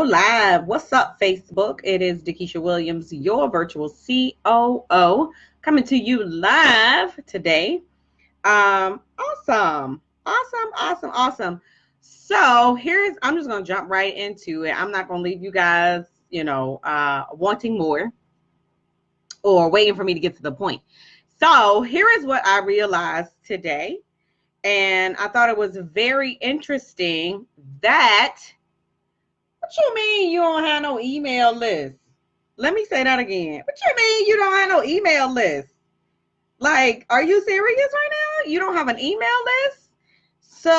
Live. What's up, Facebook? It is Dakisha Williams, your virtual COO, coming to you live today. Awesome. So I'm just gonna jump right into it. I'm not gonna leave you guys, wanting more or waiting for me to get to the point. So here is what I realized today, and I thought it was very interesting that. What you mean you don't have no email list? Let me say that again. What you mean you don't have no email list? Like, are you serious right now? You don't have an email list? So,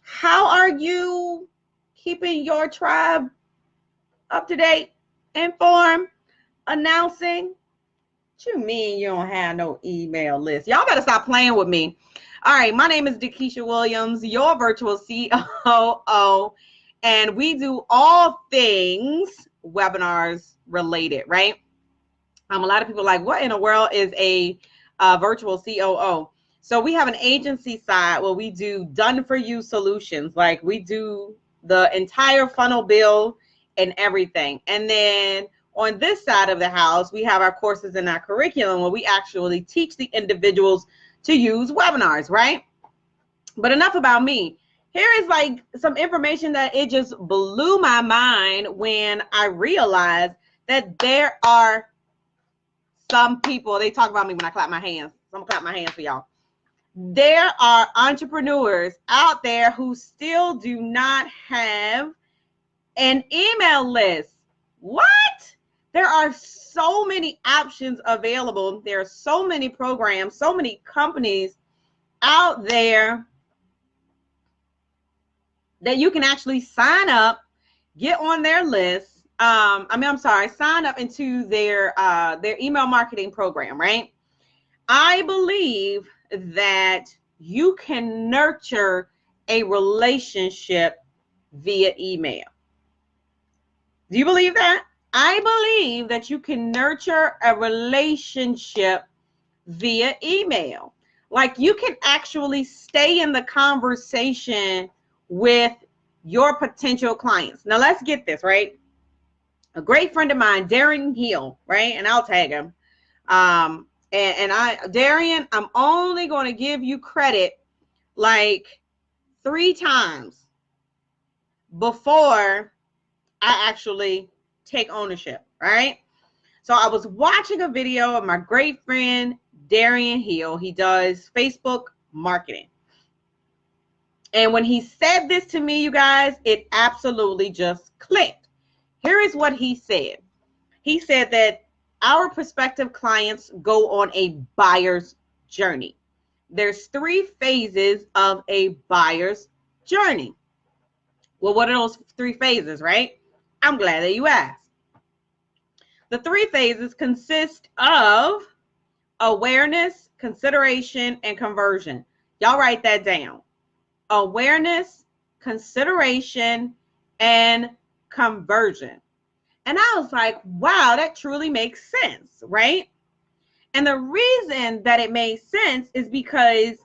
how are you keeping your tribe up to date, informed, announcing? What you mean you don't have no email list? Y'all better stop playing with me. All right, my name is Dakisha Williams, your virtual COO, and we do all things webinars related, right? A lot of people are like, what in the world is a virtual COO? So we have an agency side where we do done-for-you solutions. Like we do the entire funnel build and everything. And then on this side of the house, we have our courses and our curriculum where we actually teach the individuals to use webinars, right? But enough about me. Here is like some information that it just blew my mind when I realized that there are some people, they talk about me when I clap my hands. So I'm gonna clap my hands for y'all. There are entrepreneurs out there who still do not have an email list. What? There are so many options available. There are so many programs, so many companies out there that you can actually sign up, get on their list. Sign up into their email marketing program, right? I believe that you can nurture a relationship via email. Do you believe that? I believe that you can nurture a relationship via email. Like you can actually stay in the conversation with your potential clients. Now let's get this, right? A great friend of mine, Darian Hill, right? And I'll tag him. Darian, I'm only going to give you credit like 3 times before I actually take ownership, right? So I was watching a video of my great friend, Darian Hill. He does Facebook marketing. And when he said this to me, you guys, it absolutely just clicked. Here is what he said. He said that our prospective clients go on a buyer's journey. There's 3 phases of a buyer's journey. Well, what are those 3 phases, right? I'm glad that you asked. The 3 phases consist of awareness, consideration, and conversion. Y'all write that down. Awareness, consideration, and conversion. And I was like, wow, that truly makes sense, right? And the reason that it made sense is because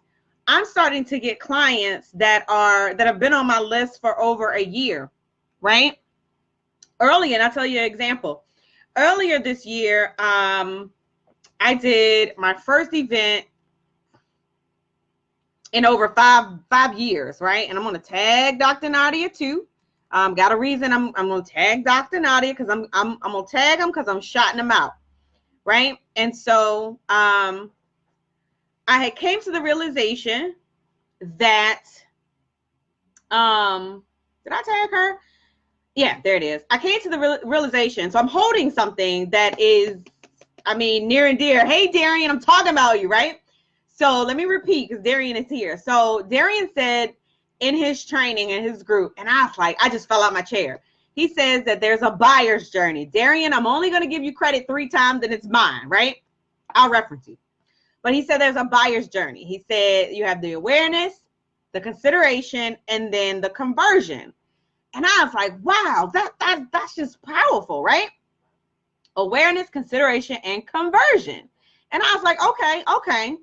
I'm starting to get clients that have been on my list for over a year, right? Earlier, and I'll tell you an example. Earlier this year, I did my first event in over five years, right? And I'm going to tag Dr. Nadia too. Got a reason I'm going to tag Dr. Nadia because I'm going to tag him because I'm shouting him out, right? And so I had came to the realization that did I tag her? Yeah, there it is. I came to the realization. So I'm holding something that is, near and dear. Hey, Darian, I'm talking about you, right? So let me repeat because Darian is here. So Darian said in his training, in his group, and I was like, I just fell out my chair. He says that there's a buyer's journey. Darian, I'm only going to give you credit 3 times and it's mine, right? I'll reference you. But he said there's a buyer's journey. He said you have the awareness, the consideration, and then the conversion. And I was like, wow, that's just powerful, right? Awareness, consideration, and conversion. And I was like, okay.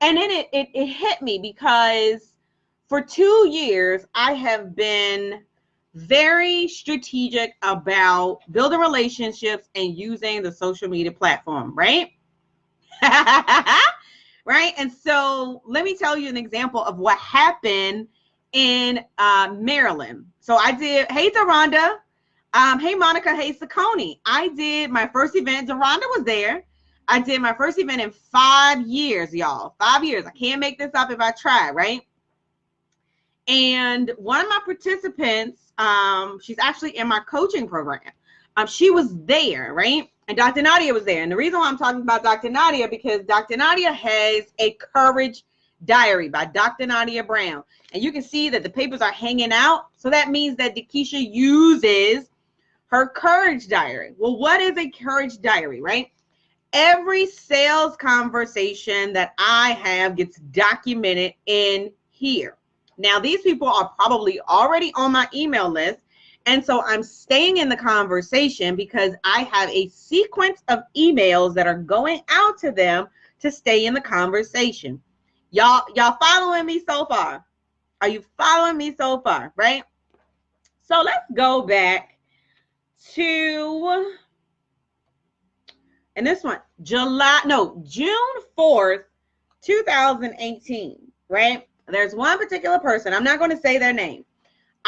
And then it hit me because for 2 years, I have been very strategic about building relationships and using the social media platform, right? Right. And so let me tell you an example of what happened in Maryland. So I did, hey, Deronda. Hey, Monica. Hey, Saccone. I did my first event. Deronda was there. I did my first event in 5 years, y'all. 5 years. I can't make this up if I try, right? And one of my participants, she's actually in my coaching program. She was there, right? And Dr. Nadia was there. And the reason why I'm talking about Dr. Nadia, because Dr. Nadia has a Courage Diary by Dr. Nadia Brown. And you can see that the papers are hanging out. So that means that Dakisha uses her Courage Diary. Well, what is a Courage Diary, right? Every sales conversation that I have gets documented in here. Now, these people are probably already on my email list. And so I'm staying in the conversation because I have a sequence of emails that are going out to them to stay in the conversation. Y'all following me so far? Are you following me so far, right? So let's go back to, and this one, June 4th, 2018, right? There's one particular person. I'm not going to say their name.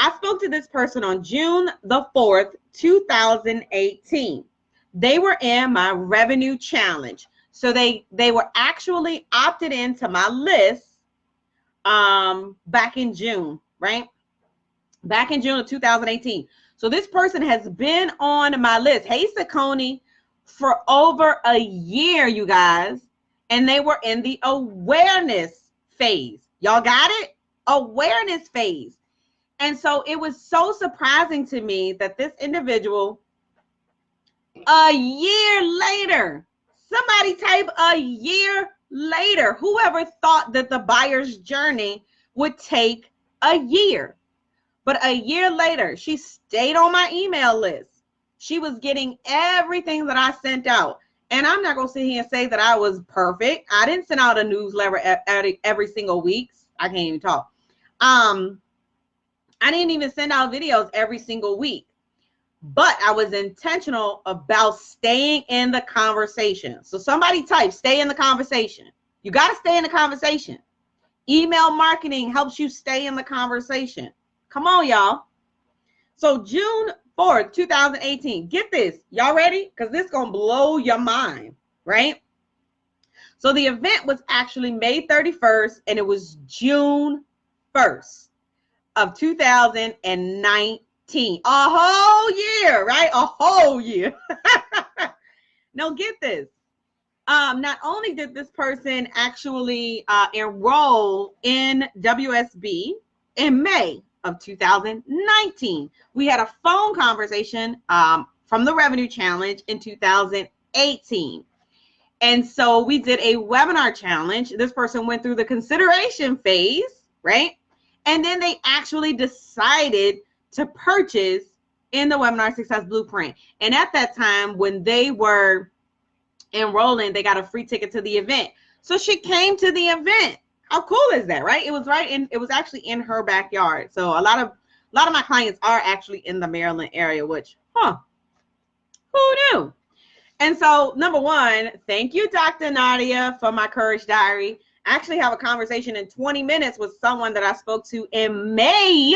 I spoke to this person on June the 4th, 2018. They were in my revenue challenge. So they were actually opted into my list back in June, right? Back in June of 2018. So this person has been on my list, hey, Saccone, for over a year, you guys. And they were in the awareness phase. Y'all got it? Awareness phase. And so it was so surprising to me that this individual, a year later, somebody type a year later, whoever thought that the buyer's journey would take a year. But a year later, she stayed on my email list. She was getting everything that I sent out. And I'm not going to sit here and say that I was perfect. I didn't send out a newsletter every single week. I can't even talk. I didn't even send out videos every single week, but I was intentional about staying in the conversation. So somebody type, stay in the conversation. You got to stay in the conversation. Email marketing helps you stay in the conversation. Come on, y'all. So June 4th, 2018, get this. Y'all ready? Because this is going to blow your mind, right? So the event was actually May 31st, and it was June 1st. Of 2019, a whole year, right? A whole year. Now get this. Not only did this person actually enroll in WSB in May of 2019, we had a phone conversation from the Revenue Challenge in 2018. And so we did a webinar challenge. This person went through the consideration phase, right? And then they actually decided to purchase in the Webinar Success Blueprint. And at that time, when they were enrolling, they got a free ticket to the event. So she came to the event. How cool is that, right? It was actually in her backyard. So a lot of my clients are actually in the Maryland area, which, who knew? And so, number one, thank you, Dr. Nadia, for my Courage Diary. I actually have a conversation in 20 minutes with someone that I spoke to in May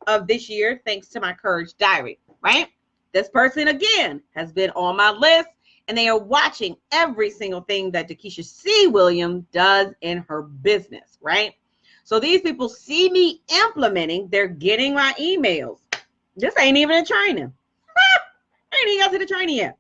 of this year, thanks to my Courage Diary, right? This person, again, has been on my list, and they are watching every single thing that Dakisha C. Williams does in her business, right? So these people see me implementing, they're getting my emails. This ain't even a training. I ain't even got to the training yet.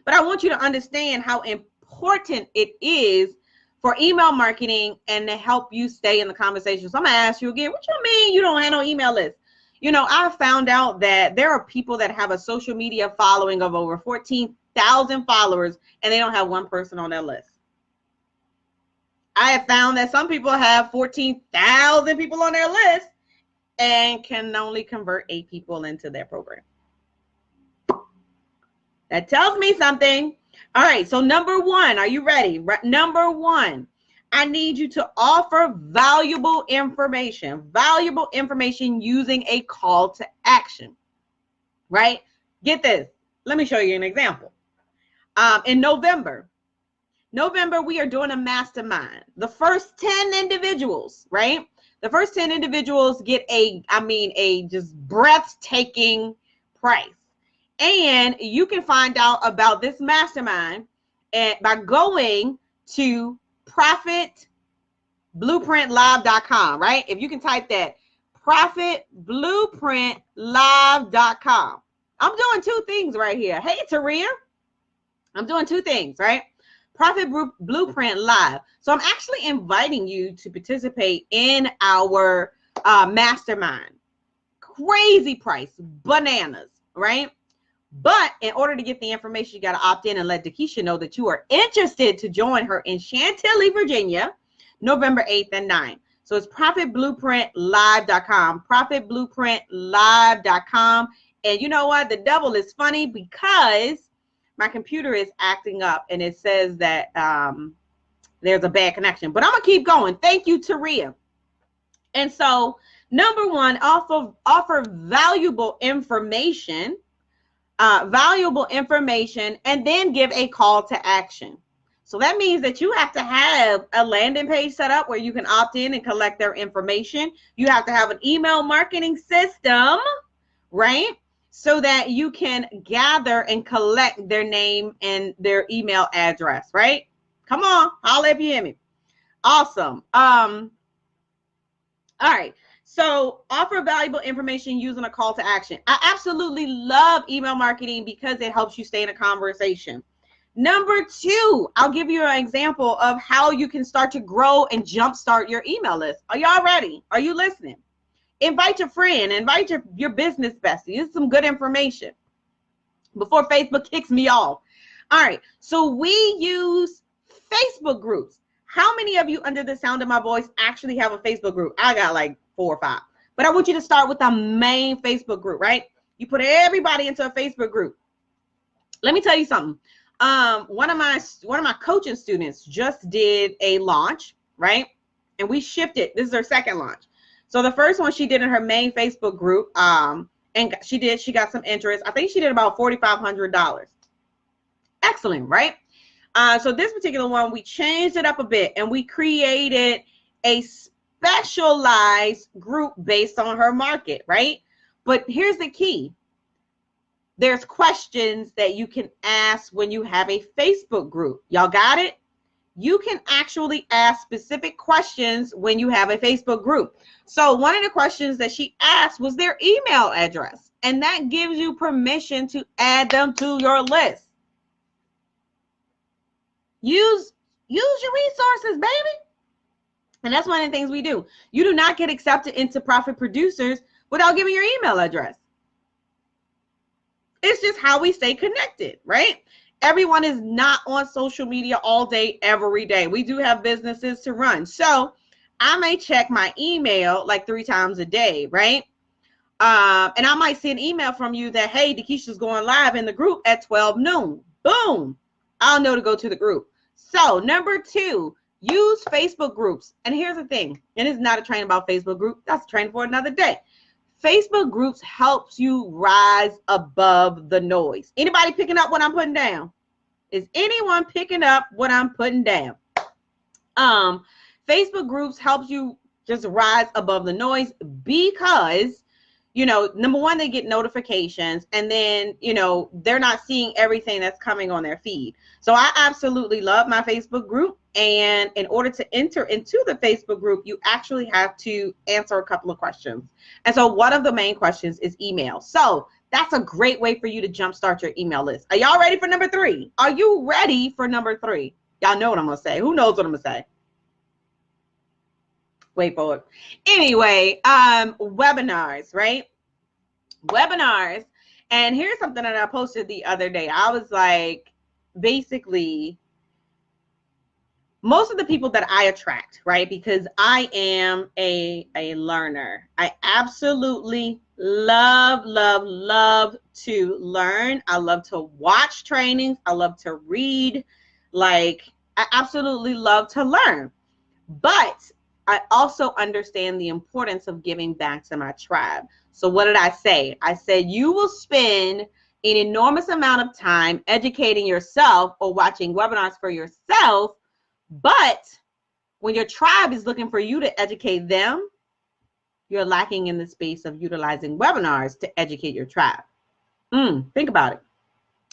But I want you to understand how important it is for email marketing and to help you stay in the conversation. So I'm gonna ask you again, what you mean you don't have no email list? You know, I found out that there are people that have a social media following of over 14,000 followers and they don't have one person on their list. I have found that some people have 14,000 people on their list and can only convert 8 people into their program. That tells me something. All right, so number one, are you ready? Number one, I need you to offer valuable information using a call to action, right? Get this. Let me show you an example. In November, we are doing a mastermind. The first 10 individuals, right? The first 10 individuals get a just breathtaking price. And you can find out about this mastermind by going to profitblueprintlive.com, right? If you can type that, profitblueprintlive.com. I'm doing two things right here. Hey, Taria. I'm doing two things, right? Profit Blueprint Live. So I'm actually inviting you to participate in our mastermind. Crazy price, bananas, right? But in order to get the information, you got to opt in and let Dakisha know that you are interested to join her in Chantilly, Virginia, November 8th and 9th. So it's profitblueprintlive.com, profitblueprintlive.com. And you know what? The devil is funny because my computer is acting up and it says that there's a bad connection. But I'm going to keep going. Thank you, Taria. And so, number one, offer valuable information, and then give a call to action. So that means that you have to have a landing page set up where you can opt in and collect their information. You have to have an email marketing system, right? So that you can gather and collect their name and their email address, right? Come on, holla if you hear me. Awesome. All right. So offer valuable information using a call to action. I absolutely love email marketing because it helps you stay in a conversation. Number two, I'll give you an example of how you can start to grow and jumpstart your email list. Are y'all ready? Are you listening? Invite your friend, invite your business bestie. This is some good information before Facebook kicks me off. All right, so we use Facebook groups. How many of you under the sound of my voice actually have a Facebook group? I got like 4 or 5. But I want you to start with the main Facebook group, right? You put everybody into a Facebook group. Let me tell you something. One of my coaching students just did a launch, right? And we shipped it. This is her second launch. So the first one she did in her main Facebook group, and she got some interest. I think she did about $4,500. Excellent, right? So this particular one, we changed it up a bit and we created a specialized group based on her market, right? But here's the key. There's questions that you can ask when you have a Facebook group. Y'all got it? You can actually ask specific questions when you have a Facebook group. So one of the questions that she asked was their email address, and that gives you permission to add them to your list. Use your resources, baby. And that's one of the things we do. You do not get accepted into Profit Producers without giving your email address. It's just how we stay connected, right? Everyone is not on social media all day, every day. We do have businesses to run. So I may check my email like 3 times a day, right? And I might see an email from you that, hey, Dakisha's going live in the group at 12 noon. Boom. I'll know to go to the group. So number 2, use Facebook groups. And here's the thing. And it's not a training about Facebook group. That's a training for another day. Facebook groups helps you rise above the noise. Anybody picking up what I'm putting down? Is anyone picking up what I'm putting down? Facebook groups helps you just rise above the noise because, you know, number one, they get notifications, and then, you know, they're not seeing everything that's coming on their feed. So I absolutely love my Facebook group. And in order to enter into the Facebook group, you actually have to answer a couple of questions. And so one of the main questions is email. So that's a great way for you to jumpstart your email list. Are y'all ready for number 3? Are you ready for number 3? Y'all know what I'm going to say. Who knows what I'm going to say? Wait for it. Anyway, webinars, right? Webinars. And here's something that I posted the other day. I was like, basically, most of the people that I attract, right? Because I am a learner. I absolutely love to learn. I love to watch trainings. I love to read. Like, I absolutely love to learn. But I also understand the importance of giving back to my tribe. So what did I say? I said you will spend an enormous amount of time educating yourself or watching webinars for yourself, but when your tribe is looking for you to educate them, you're lacking in the space of utilizing webinars to educate your tribe. Think about it.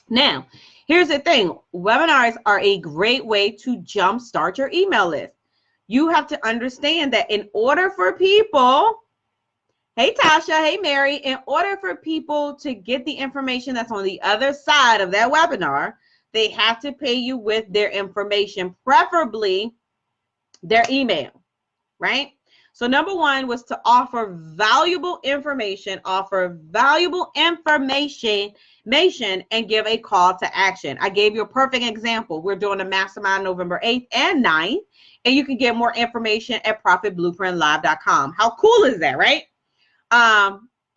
Now, here's the thing. Webinars are a great way to jumpstart your email list. You have to understand that in order for people, hey Tasha, hey Mary, in order for people to get the information that's on the other side of that webinar, they have to pay you with their information, preferably their email, right? So number one was to offer valuable information, and give a call to action. I gave you a perfect example. We're doing a mastermind November 8th and 9th, and you can get more information at profitblueprintlive.com. How cool is that, right?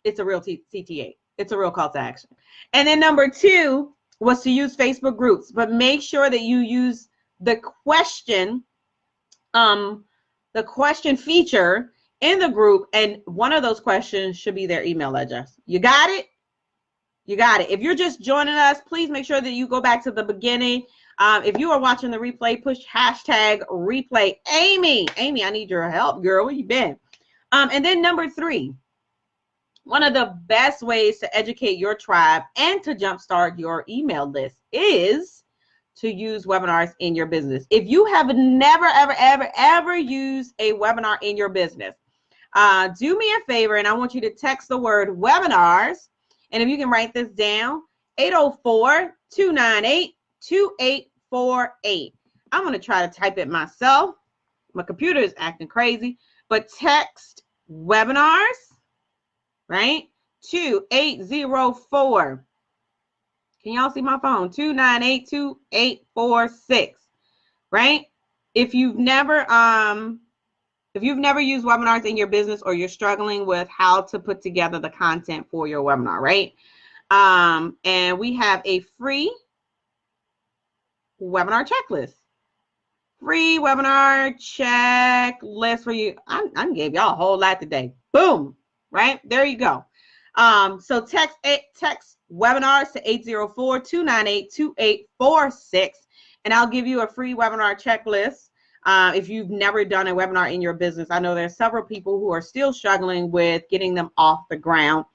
It's a real CTA. It's a real call to action. And then number two was to use Facebook groups, but make sure that you use the question feature in the group, and one of those questions should be their email address. You got it? You got it. If you're just joining us, please make sure that you go back to the beginning. If you are watching the replay, push hashtag replay. Amy, I need your help, girl. Where you been? And then number three, one of the best ways to educate your tribe and to jumpstart your email list is to use webinars in your business. If you have never, ever used a webinar in your business, do me a favor, and I want you to text the word webinars. And if you can write this down, 804-298-2848. I'm going to try to type it myself. My computer is acting crazy, but text webinars, right, to 804. Can y'all see my phone? 298-2846, right? If you've never used webinars in your business, or you're struggling with how to put together the content for your webinar, right? And we have a free webinar checklist. Free webinar checklist for you. I gave y'all a whole lot today. Boom, right? There you go. So text webinars to 804-298-2846, and I'll give you a free webinar checklist. If you've never done a webinar in your business, I know there's several people who are still struggling with getting them off the ground,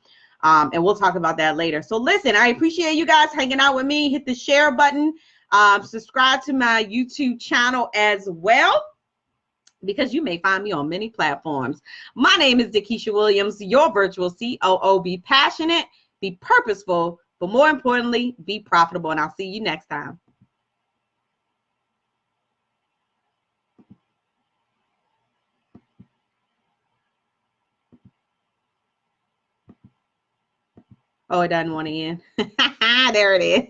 and we'll talk about that later. So listen, I appreciate you guys hanging out with me. Hit the share button. Subscribe to my YouTube channel as well, because you may find me on many platforms. My name is Dakisha Williams, your virtual COO. Be passionate, be purposeful, but more importantly, be profitable. And I'll see you next time. Oh, it doesn't want to end. There it is.